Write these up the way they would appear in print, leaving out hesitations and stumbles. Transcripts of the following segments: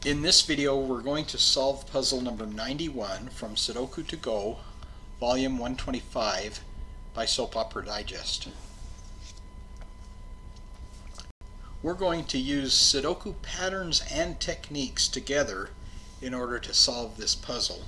In this video, we're going to solve puzzle number 91 from Sudoku to Go, volume 125 by Soap Opera Digest. We're going to use Sudoku patterns and techniques together in order to solve this puzzle.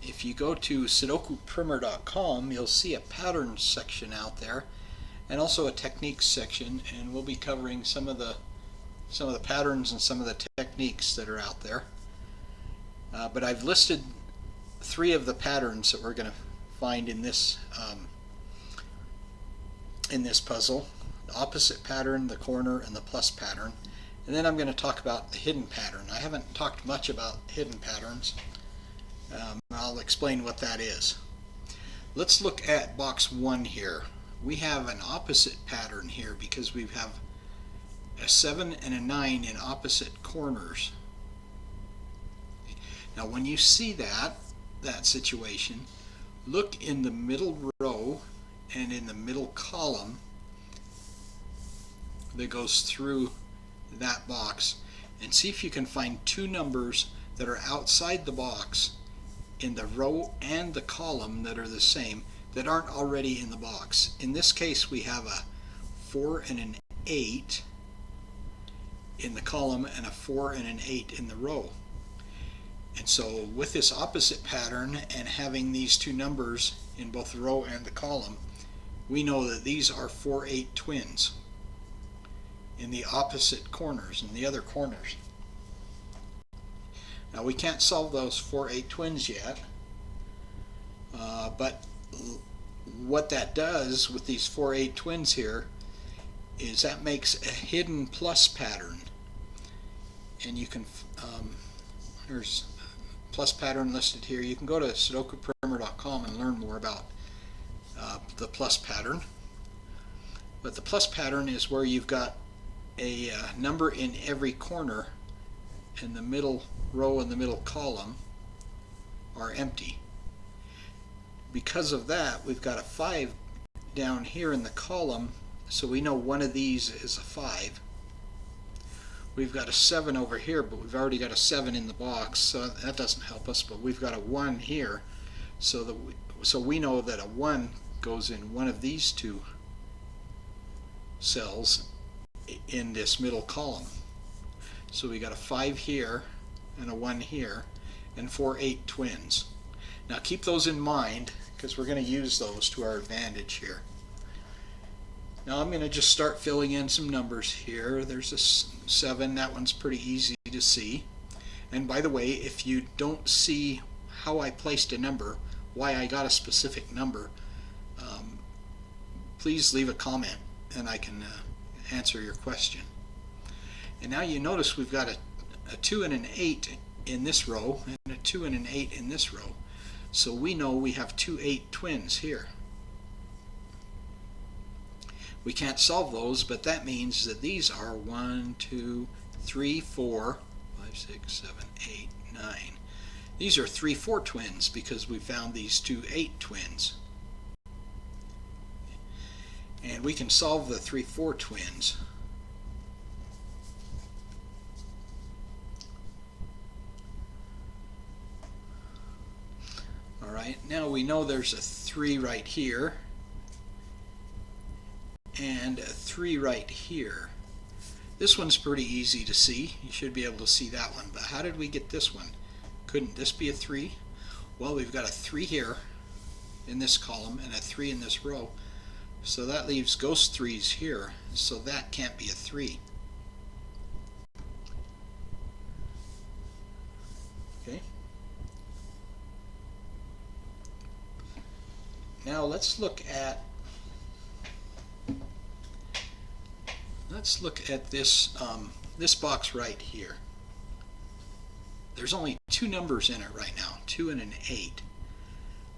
If you go to sudokuprimer.com, you'll see a patterns section out there and also a techniques section, and we'll be covering some of the patterns and some of the techniques that are out there. But I've listed 3 of the patterns that we're going to find in this puzzle: the opposite pattern, the corner, and the plus pattern. And then I'm going to talk about the hidden pattern. I haven't talked much about hidden patterns. I'll explain what that is. Let's look at box 1 here. We have an opposite pattern here because we have a 7 and a 9 in opposite corners. Now when you see that situation, look in the middle row and in the middle column that goes through that box, and see if you can find 2 numbers that are outside the box in the row and the column that are the same, that aren't already in the box. In this case, we have a 4 and an 8 in the column and a 4 and an 8 in the row. And so with this opposite pattern and having these 2 numbers in both the row and the column, we know that these are 4-8 twins in the opposite corners, in the other corners. Now we can't solve those 4-8 twins yet, but what that does with these 4-8 twins here is that makes a hidden plus pattern. And you can, there's a plus pattern listed here. You can go to sudokuprimer.com and learn more about the plus pattern. But the plus pattern is where you've got a number in every corner, and the middle row and the middle column are empty. Because of that, we've got a 5 down here in the column, so we know one of these is a 5. We've got a 7 over here, but we've already got a 7 in the box, so that doesn't help us. But we've got a 1 here, so we know that a 1 goes in one of these 2 cells in this middle column. So we got a 5 here and a 1 here, and 4-8 twins. Now keep those in mind, because we're going to use those to our advantage here. Now I'm going to just start filling in some numbers here. There's a 7. That one's pretty easy to see. And by the way, if you don't see how I placed a number, why I got a specific number, please leave a comment and I can answer your question. And now you notice we've got a 2 and an 8 in this row and a 2 and an 8 in this row. So we know we have 2 8 twins here. We can't solve those, but that means that these are 1, 2, 3, 4, 5, 6, 7, 8, 9. These are 3 4 twins because we found these 2 8 twins. And we can solve the 3 4 twins. Alright, now we know there's a 3 right here and a 3 right here. This one's pretty easy to see. You should be able to see that one. But how did we get this one? Couldn't this be a 3? Well, we've got a 3 here in this column and a 3 in this row. So that leaves ghost 3s here. So that can't be a 3. Okay. Now let's look at this this box right here. There's only 2 numbers in it right now, 2 and an 8.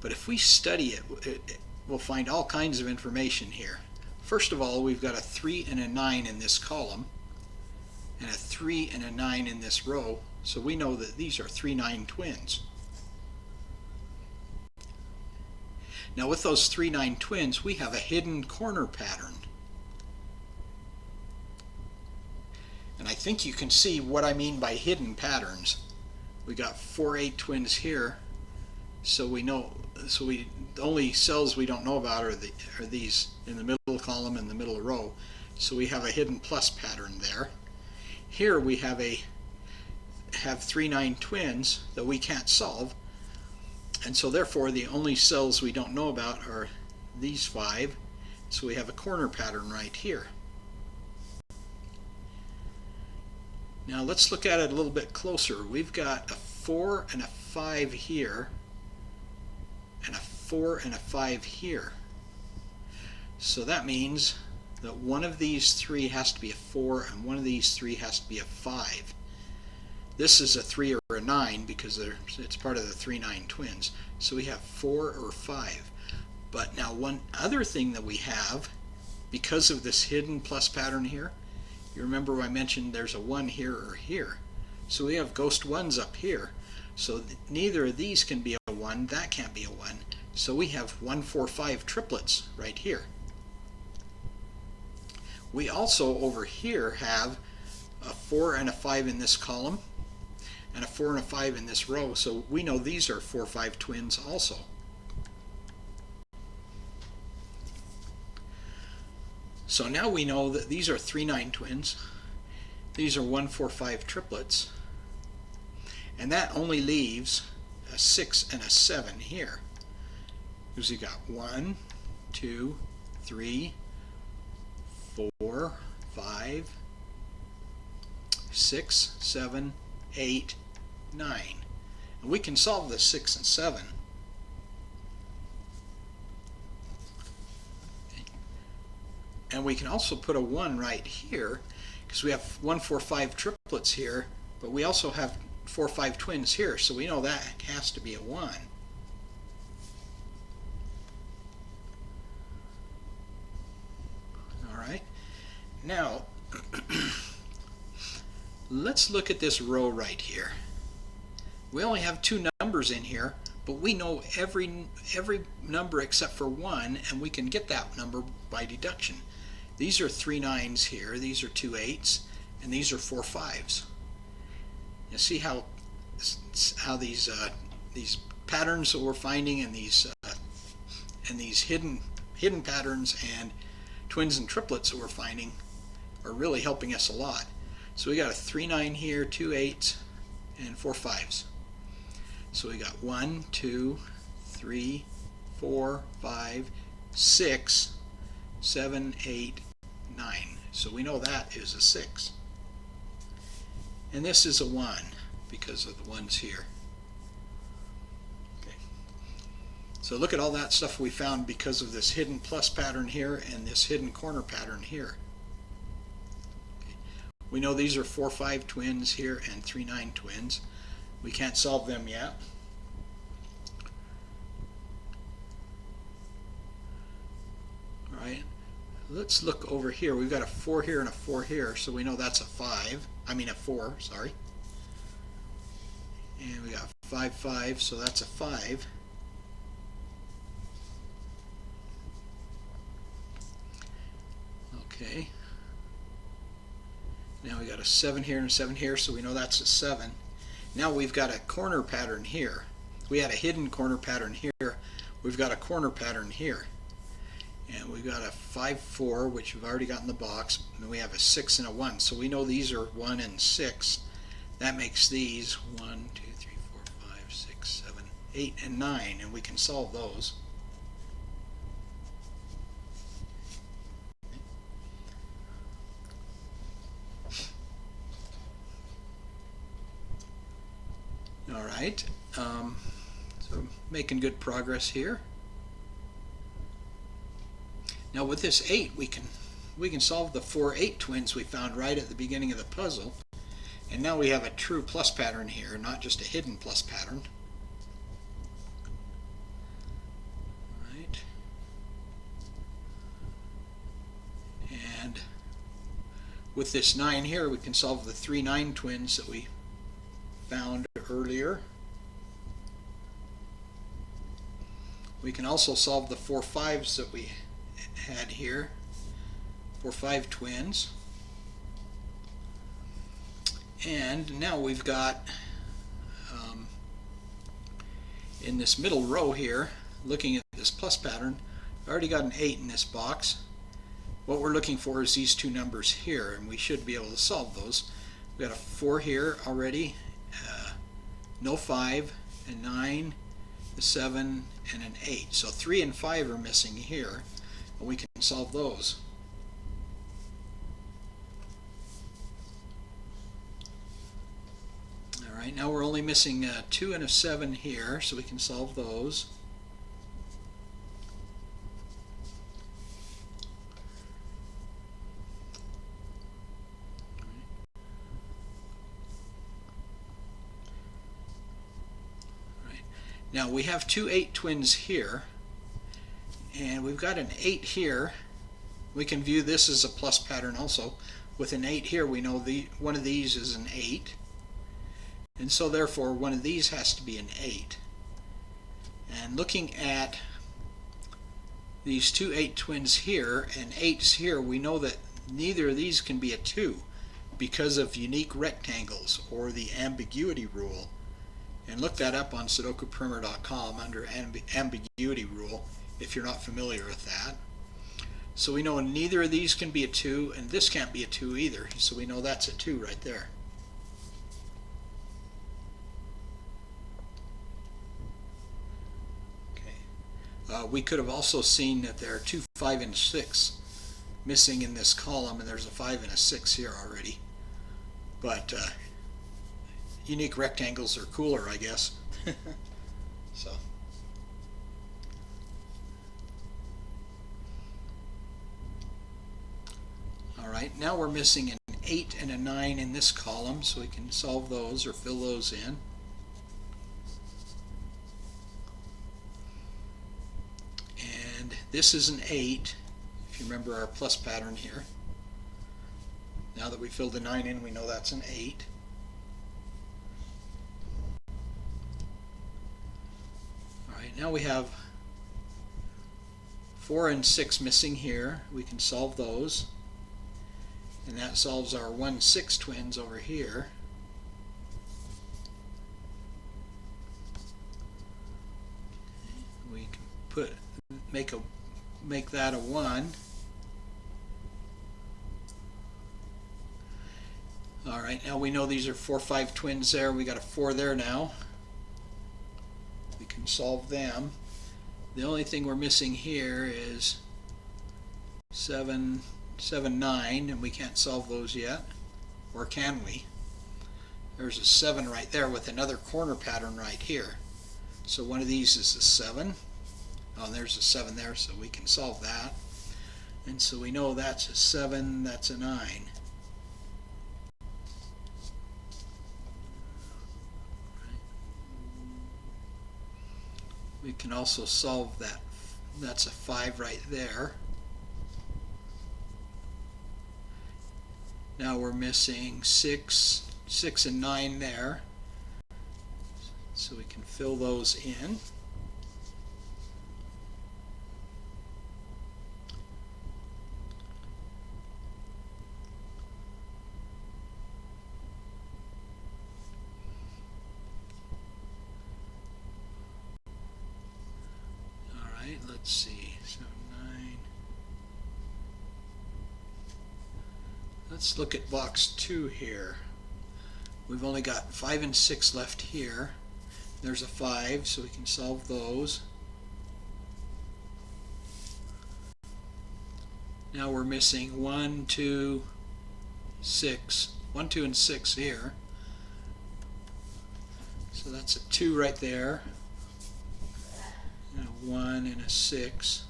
But if we study it, we'll find all kinds of information here. First of all, we've got a 3 and a 9 in this column and a 3 and a 9 in this row, so we know that these are 3 9 twins. Now with those 3 9 twins, we have a hidden corner pattern. And I think you can see what I mean by hidden patterns. We got 4 8 twins here, so we know. The only cells we don't know about are these in the middle column and the middle row. So we have a hidden plus pattern there. Here we have 3 9 twins that we can't solve, and so therefore the only cells we don't know about are these 5. So we have a corner pattern right here. Now let's look at it a little bit closer. We've got a 4 and a 5 here, and a 4 and a 5 here. So that means that one of these 3 has to be a 4 and one of these 3 has to be a 5. This is a 3 or a 9 because it's part of the 3 9 twins. So we have 4 or 5. But now one other thing that we have, because of this hidden plus pattern here, you remember I mentioned there's a 1 here or here. So we have ghost 1s up here. So neither of these can be a 1, that can't be a 1. So we have 1 4 5 triplets right here. We also over here have a 4 and a 5 in this column and a 4 and a 5 in this row. So we know these are 4 5 twins also. So now we know that these are 3 9 twins. These are 1 4 5 triplets. And that only leaves a 6 and a 7 here. Because you got 1, 2, 3, 4, 5, 6, 7, 8, 9. And we can solve the 6 and 7. And we can also put a 1 right here, because we have 1 4 5 triplets here, but we also have 4 5 twins here, so we know that has to be a 1. Alright, now let's look at this row right here. We only have 2 numbers in here, but we know every number except for 1, and we can get that number by deduction. These are 3 9s here, these are 2 8s, and these are 4 5s. You see how these patterns that we're finding and these hidden patterns and twins and triplets that we're finding are really helping us a lot. So we got a 3 9 here, 2 8s, and 4 5s. So we got 1, 2, 3, 4, 5, 6, 7, 8, 9. So we know that is a 6. And this is a 1 because of the ones here. Okay. So look at all that stuff we found because of this hidden plus pattern here and this hidden corner pattern here. Okay. We know these are 4 5 twins here and 3 9 twins. We can't solve them yet. Alright, let's look over here. We've got a 4 here and a 4 here, so we know that's a 4, sorry. And we got 5 5, so that's a 5. Okay. Now we got a 7 here and a 7 here, so we know that's a 7. Now we've got a corner pattern here. We had a hidden corner pattern here. We've got a corner pattern here. And we've got a 5 4, which we've already got in the box, and we have a 6 and a 1. So we know these are 1 and 6. That makes these 1, 2, 3, 4, 5, 6, 7, 8, and 9, and we can solve those. Alright, so making good progress here. Now with this 8, we can solve the 4 8 twins we found right at the beginning of the puzzle. And now we have a true plus pattern here, not just a hidden plus pattern. Right. And with this 9 here, we can solve the 3 9 twins that we found earlier. We can also solve the 4 5s that we had here, 4 5 twins. And now we've got, in this middle row here, looking at this plus pattern, I already got an 8 in this box. What we're looking for is these two numbers here, and we should be able to solve those. We've got a 4 here already, no 5, a 9, a 7, and an 8. So 3 and 5 are missing here, and we can solve those. Alright, now we're only missing a 2 and a 7 here, so we can solve those. Now we have two 8 twins here, and we've got an 8 here. We can view this as a plus pattern also. With an 8 here, we know one of these is an 8, and so therefore one of these has to be an 8. And looking at these two 8 twins here and 8s here, we know that neither of these can be a 2 because of unique rectangles, or the ambiguity rule. And look that up on SudokuPrimer.com under Ambiguity rule if you're not familiar with that. So we know neither of these can be a 2, and this can't be a 2 either. So we know that's a 2 right there. Okay. We could have also seen that there are two 5 and 6 missing in this column, and there's a 5 and a 6 here already. But unique rectangles are cooler, I guess. So. Alright, now we're missing an 8 and a 9 in this column, so we can solve those or fill those in. And this is an 8, if you remember our plus pattern here. Now that we filled the 9 in, we know that's an 8. Now we have 4 and 6 missing here. We can solve those, and that solves our 1, 6 twins over here. We can make that a 1. Alright, now we know these are 4, 5 twins there. We got a 4 there now. We can solve them. The only thing we're missing here is 7, 7, 9, and we can't solve those yet. Or can we? There's a 7 right there with another corner pattern right here. So one of these is a 7. Oh, and there's a 7 there, so we can solve that. And so we know that's a 7, that's a 9. We can also solve that. That's a 5 right there. Now we're missing 6, 6 and 9 there. So we can fill those in. Let's see, so 9. Let's look at box 2 here. We've only got 5 and 6 left here. There's a 5, so we can solve those. Now we're missing 1, 2, 6. 1, 2, and 6 here. So that's a 2 right there. And a 1 and a 6.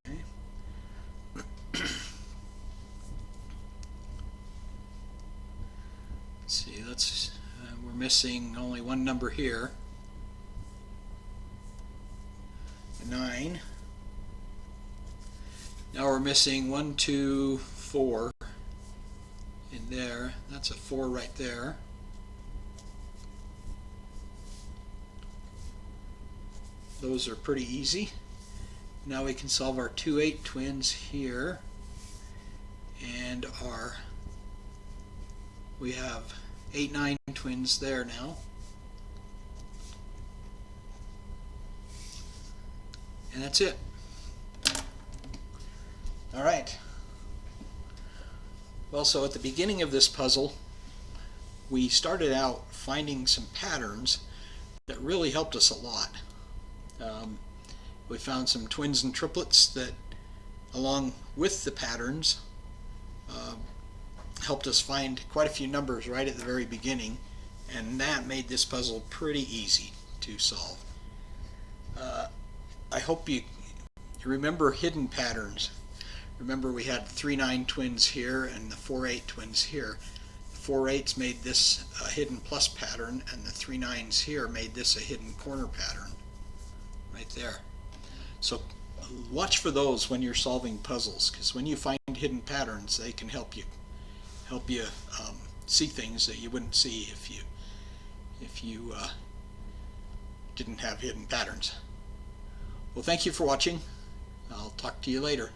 Okay. Let's see, we're missing only one number here. A 9. Now we're missing 1, 2, 4 in there. That's a 4 right there. Those are pretty easy. Now we can solve our 2, 8 twins here, and we have 8, 9 twins there now. And that's it. All right. Well, so at the beginning of this puzzle, we started out finding some patterns that really helped us a lot. We found some twins and triplets that, along with the patterns, helped us find quite a few numbers right at the very beginning, and that made this puzzle pretty easy to solve. I hope you remember hidden patterns. Remember, we had 3, 9 twins here and the 4, 8 twins here. The 4, 8s made this a hidden plus pattern, and the 3, 9s here made this a hidden corner pattern right there. So watch for those when you're solving puzzles, because when you find hidden patterns, they can help you see things that you wouldn't see if you didn't have hidden patterns. Well, thank you for watching. I'll talk to you later.